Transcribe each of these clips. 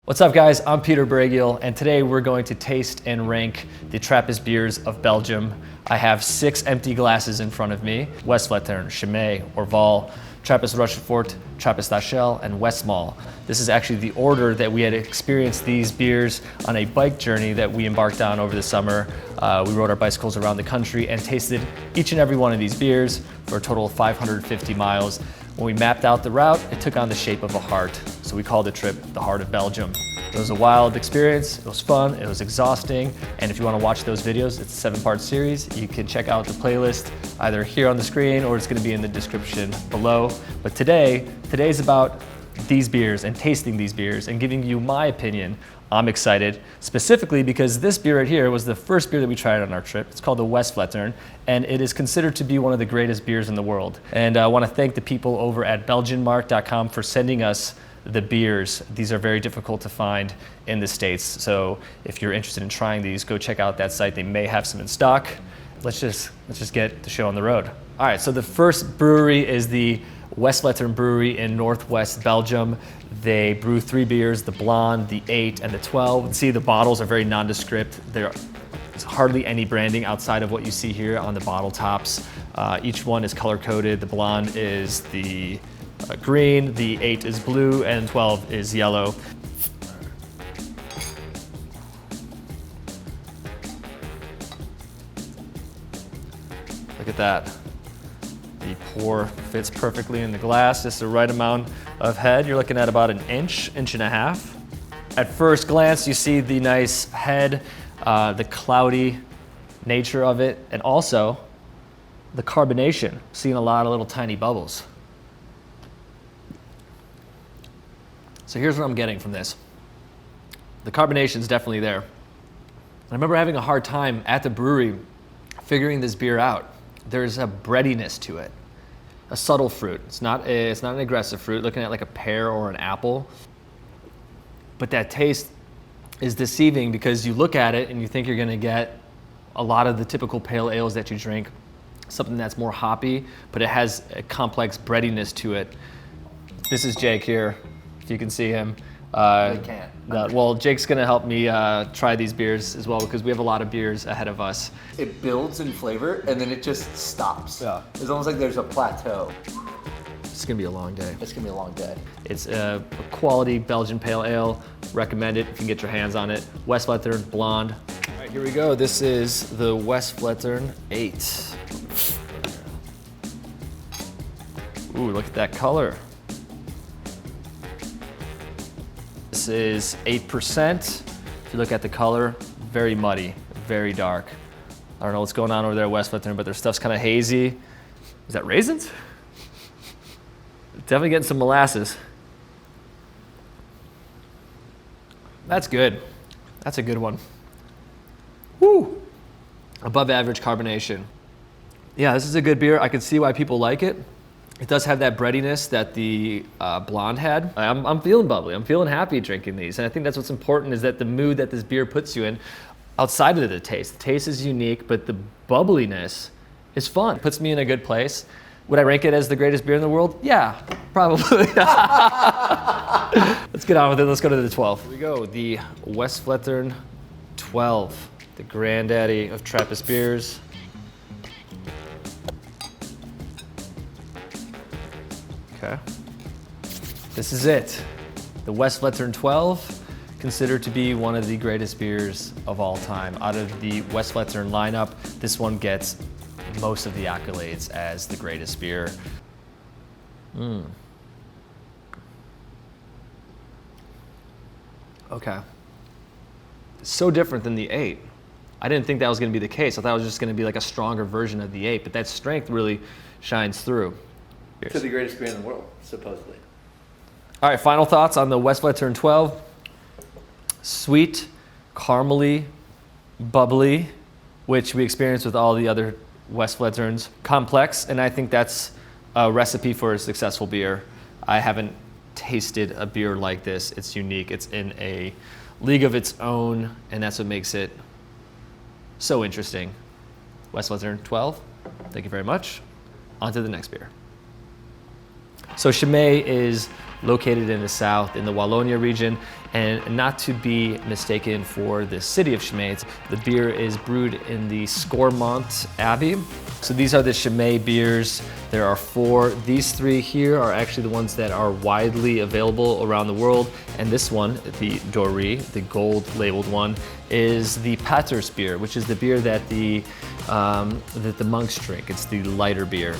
What's up guys, I'm Peter Bragiel, and today we're going to taste and rank the Trappist beers of Belgium. I have 6 empty glasses in front of me. Westvleteren, Chimay, Orval, Trappist Rochefort, Trappist Achel, and Westmalle. This is actually the order that we had experienced these beers on a bike journey that we embarked on over the summer. We rode our bicycles around the country and tasted each and every one of these beers for a total of 550 miles. When we mapped out the route, it took on the shape of a heart. So we called the trip the Heart of Belgium. It was a wild experience, it was fun, it was exhausting, and if you want to watch those videos, it's a 7-part series. You can check out the playlist either here on the screen or it's going to be in the description below. But today's about these beers and tasting these beers and giving you my opinion. I'm excited, specifically because this beer right here was the first beer that we tried on our trip. It's called the Westvleteren, and it is considered to be one of the greatest beers in the world. And I want to thank the people over at belgianmark.com for sending us the beers. These are very difficult to find in the States. So if you're interested in trying these, go check out that site. They may have some in stock. Let's just get the show on the road. All right, so the first brewery is the Westvleteren Brewery in northwest Belgium. They brew 3 beers, the Blond, the 8, and the 12. See, the bottles are very nondescript. There's hardly any branding outside of what you see here on the bottle tops. Each one is color-coded. The Blond is the green, the 8 is blue, and 12 is yellow. Look at that. The pour fits perfectly in the glass, just the right amount of head. You're looking at about an inch and a half. At first glance, you see the nice head, the cloudy nature of it, and also the carbonation. Seeing a lot of little tiny bubbles. So here's what I'm getting from this. The carbonation is definitely there. I remember having a hard time at the brewery figuring this beer out. There's a breadiness to it, a subtle fruit. It's not an aggressive fruit, looking at like a pear or an apple. But that taste is deceiving because you look at it and you think you're gonna get a lot of the typical pale ales that you drink, something that's more hoppy, but it has a complex breadiness to it. This is Jake here, if you can see him. I can't. Well, Jake's gonna help me try these beers as well because we have a lot of beers ahead of us. It builds in flavor and then it just stops. Yeah. It's almost like there's a plateau. It's gonna be a long day. It's gonna be a long day. It's a quality Belgian pale ale. Recommend it if you can get your hands on it. Westvleteren Blond. All right, here we go. This is the Westvleteren 8. Ooh, look at that color. This is 8%. If you look at the color, very muddy, very dark. I don't know what's going on over there at Westvleteren, but their stuff's kind of hazy. Is that raisins? Definitely getting some molasses. That's good. That's a good one. Woo! Above average carbonation. Yeah, this is a good beer. I can see why people like it. It does have that breadiness that the Blonde had. I'm feeling bubbly. I'm feeling happy drinking these. And I think that's what's important, is that the mood that this beer puts you in, outside of the taste. The taste is unique, but the bubbliness is fun. It puts me in a good place. Would I rank it as the greatest beer in the world? Yeah, probably. Let's get on with it. Let's go to the 12. Here we go. The Westvleteren 12, the granddaddy of Trappist beers. Okay. This is it. The Westvleteren 12, considered to be one of the greatest beers of all time. Out of the Westvleteren lineup, this one gets most of the accolades as the greatest beer. Okay. So different than the 8. I didn't think that was going to be the case. I thought it was just going to be like a stronger version of the 8, but that strength really shines through. To the greatest beer in the world, supposedly. All right, final thoughts on the Westvleteren 12. Sweet, caramely, bubbly, which we experienced with all the other Westvleterens. Complex, and I think that's a recipe for a successful beer. I haven't tasted a beer like this. It's unique. It's in a league of its own, and that's what makes it so interesting. Westvleteren 12, thank you very much. On to the next beer. So Chimay is located in the south in the Wallonia region, and not to be mistaken for the city of Chimay. The beer is brewed in the Scormont Abbey. So these are the Chimay beers. There are 4. These 3 here are actually the ones that are widely available around the world. And this one, the brewery, the gold labeled one, is the patersbier, which is the beer that the monks drink. It's the lighter beer.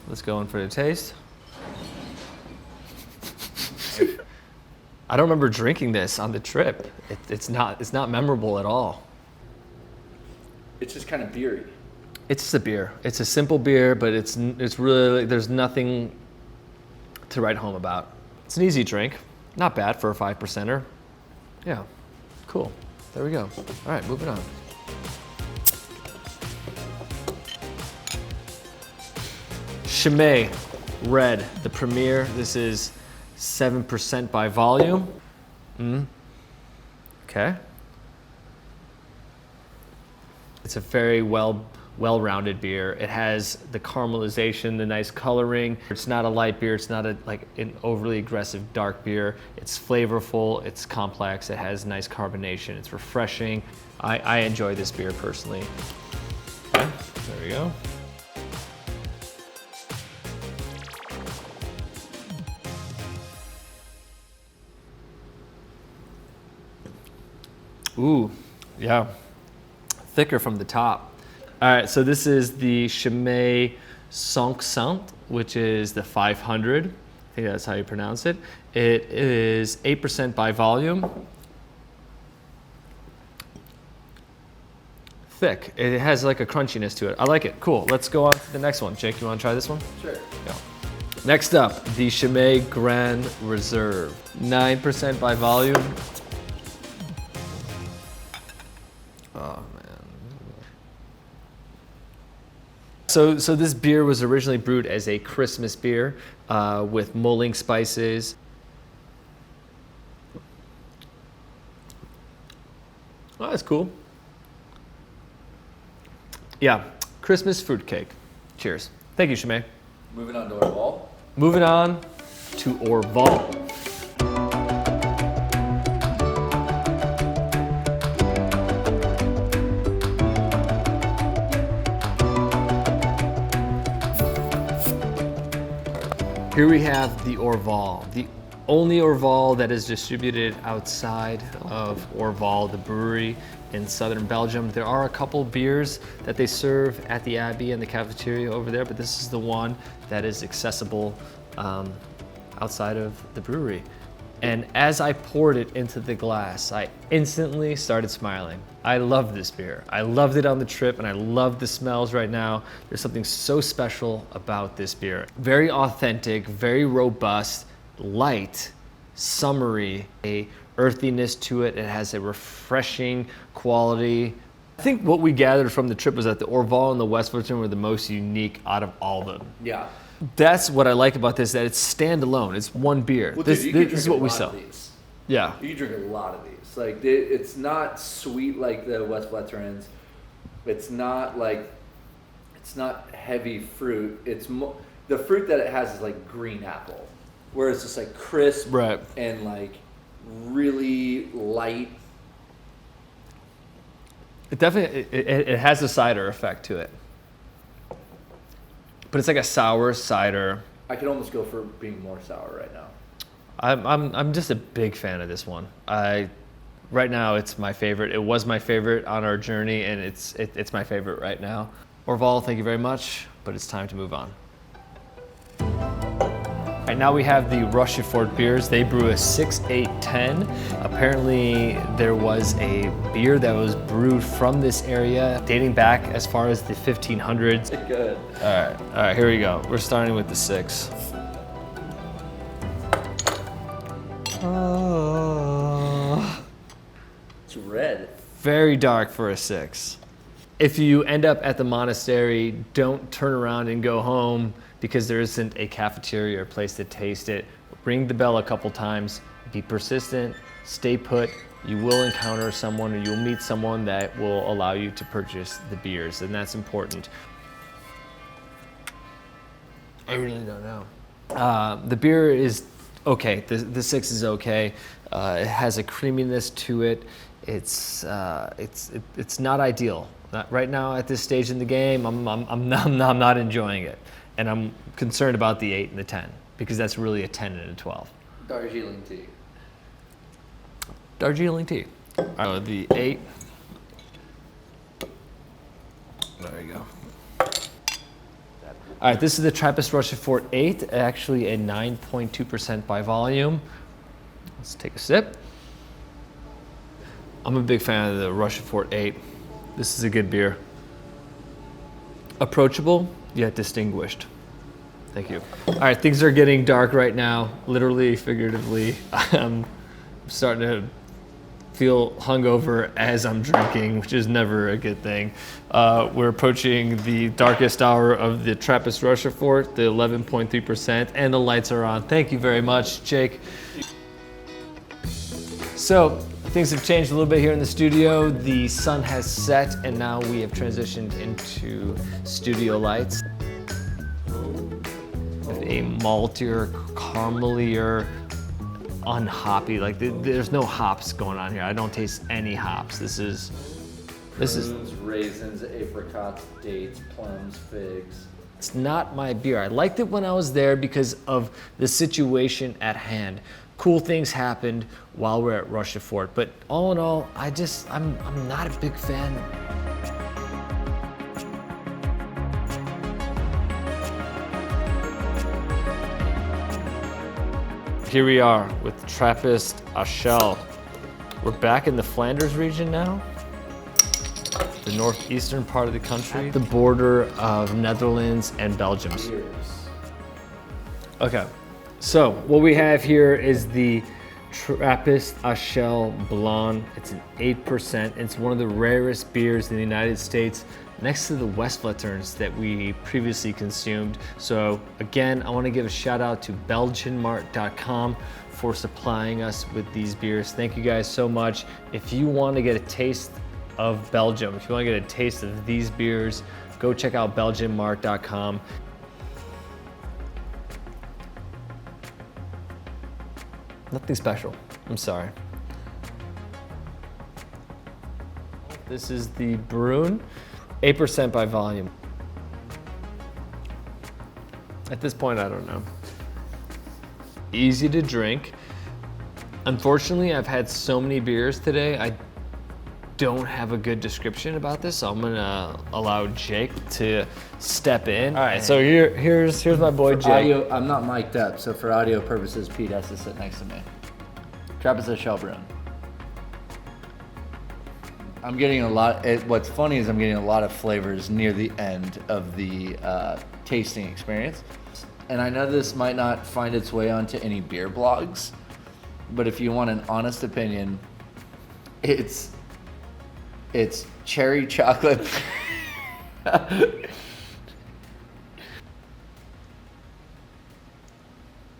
Let's go in for the taste. I don't remember drinking this on the trip. It's not memorable at all. It's just kind of beery. It's just a beer. It's a simple beer, but it's really, there's nothing to write home about. It's an easy drink. Not bad for a 5%er. Yeah, cool. There we go. All right, moving on. Chimay Red, the premier. This is 7% by volume. Okay. It's a very well-rounded beer. It has the caramelization, the nice coloring. It's not a light beer. It's not like an overly aggressive dark beer. It's flavorful. It's complex. It has nice carbonation. It's refreshing. I enjoy this beer personally. Okay, there we go. Ooh, yeah, thicker from the top. All right, so this is the Chimay 500, which is the 500. I think that's how you pronounce it. It is 8% by volume. Thick. It has like a crunchiness to it. I like it. Cool. Let's go on to the next one. Jake, you want to try this one? Sure. Yeah. Next up, the Chimay Grand Reserve. 9% by volume. Oh, man. So this beer was originally brewed as a Christmas beer with mulling spices. Oh, that's cool. Yeah, Christmas fruitcake. Cheers. Thank you, Chimay. Moving on to Orval. Moving on to Orval. Here we have the Orval, the only Orval that is distributed outside of Orval, the brewery in southern Belgium. There are a couple beers that they serve at the Abbey and the cafeteria over there, but this is the one that is accessible outside of the brewery. And as I poured it into the glass, I instantly started smiling. I love this beer. I loved it on the trip, and I love the smells right now. There's something so special about this beer. Very authentic, very robust, light, summery, a earthiness to it. It has a refreshing quality. I think what we gathered from the trip was that the Orval and the Westvleteren were the most unique out of all of them. Yeah. That's what I like about this, that it's standalone. It's one beer. Well, this dude, is what we sell. Yeah. You can drink a lot of these. Like, it's not sweet like the Westvleterens. It's not heavy fruit. It's the fruit that it has is like green apple, where it's just like crisp right. and like really light. It definitely it has a cider effect to it. But it's like a sour cider. I could almost go for being more sour right now. I'm just a big fan of this one. Right now it's my favorite. It was my favorite on our journey, and it's my favorite right now. Orval, thank you very much, but it's time to move on. Right now we have the Rochefort beers. They brew a 6, 8, 10. Apparently there was a beer that was brewed from this area dating back as far as the 1500s. Good. All right, here we go. We're starting with the 6. It's red. Very dark for a 6. If you end up at the monastery, don't turn around and go home because there isn't a cafeteria or place to taste it. Ring the bell a couple times, be persistent, stay put. You will encounter someone, or you'll meet someone that will allow you to purchase the beers, and that's important. I really don't know. The beer is okay. The 6 is okay. It has a creaminess to it. It's not ideal. Right now at this stage in the game, I'm not enjoying it, and I'm concerned about the 8 and the 10 because that's really a 10 and a 12. Darjeeling tea. Darjeeling tea. The 8. There you go. All right, this is the Trappist Rochefort 8, actually a 9.2% by volume. Let's take a sip. I'm a big fan of the Rochefort 8. This is a good beer. Approachable, yet distinguished. Thank you. All right, things are getting dark right now, literally, figuratively. I'm starting to feel hungover as I'm drinking, which is never a good thing. We're approaching the darkest hour of the Trappist Rochefort, the 11.3%, and the lights are on. Thank you very much, Jake. So, things have changed a little bit here in the studio. The sun has set, and now we have transitioned into studio lights. A maltier, caramelier, unhoppy. Like there's no hops going on here. I don't taste any hops. This is raisins, apricots, dates, plums, figs. It's not my beer. I liked it when I was there because of the situation at hand. Cool things happened while we're at Rochefort, but all in all, I'm not a big fan. Here we are with Trappist Achel. We're back in the Flanders region now, the northeastern part of the country, the border of Netherlands and Belgium. Okay, so what we have here is the Trappist Achel Blond. It's an 8%. It's one of the rarest beers in the United States, next to the Westvleterens that we previously consumed. So again, I want to give a shout out to belgianmart.com for supplying us with these beers. Thank you guys so much. If you want to get a taste of Belgium, if you want to get a taste of these beers, go check out belgianmart.com. Nothing special, I'm sorry. This is the Brune, 8% by volume. At this point, I don't know. Easy to drink. Unfortunately, I've had so many beers today, I don't have a good description about this, so I'm gonna allow Jake to step in. All right, so here's my boy Jake. Audio, I'm not mic'd up, so for audio purposes, Pete has to sit next to me. Trappist Achel Brune. I'm getting a lot. What's funny is I'm getting a lot of flavors near the end of the tasting experience, and I know this might not find its way onto any beer blogs, but if you want an honest opinion, it's cherry chocolate.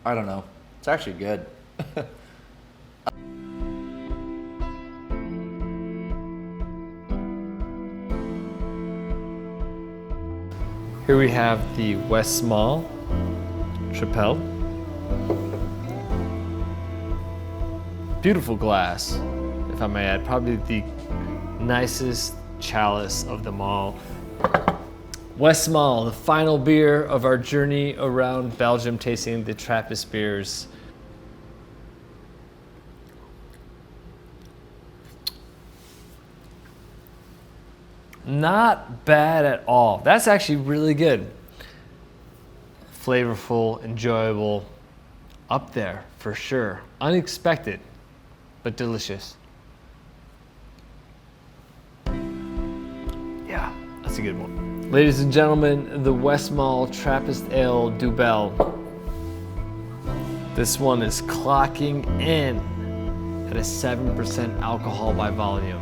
I don't know. It's actually good. Here we have the Westmalle Trapel. Beautiful glass, if I may add. Probably the nicest chalice of them all. Westmalle, the final beer of our journey around Belgium, tasting the Trappist beers. Not bad at all. That's actually really good. Flavorful, enjoyable, up there for sure. Unexpected, but delicious. Yeah, that's a good one. Ladies and gentlemen, the Westmalle Trappist Ale Dubel. This one is clocking in at a 7% alcohol by volume.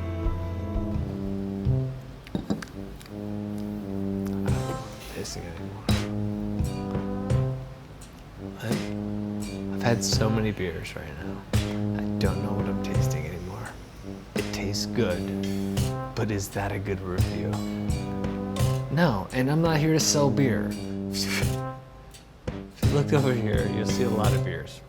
I've had so many beers right now. I don't know what I'm tasting anymore. It tastes good, but is that a good review? No, and I'm not here to sell beer. over here, you'll see a lot of beers.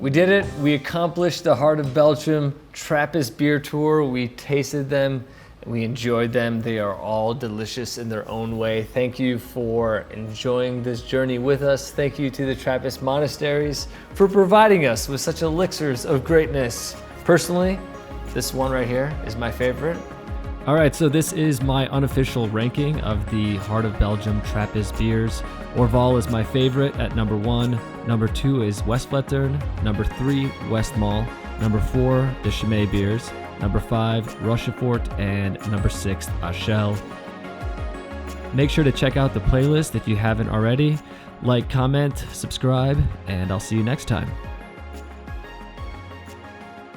We did it. We accomplished the Heart of Belgium Trappist beer tour. We tasted them. We enjoyed them. They are all delicious in their own way. Thank you for enjoying this journey with us. Thank you to the Trappist monasteries for providing us with such elixirs of greatness. Personally, this one right here is my favorite. All right, so this is my unofficial ranking of the Heart of Belgium Trappist beers. Orval is my favorite at number 1. Number 2 is Westvleteren. Number 3, Westmalle. Number 4, the Chimay beers. Number 5, Rochefort, and number 6, Achel. Make sure to check out the playlist if you haven't already. Like, comment, subscribe, and I'll see you next time.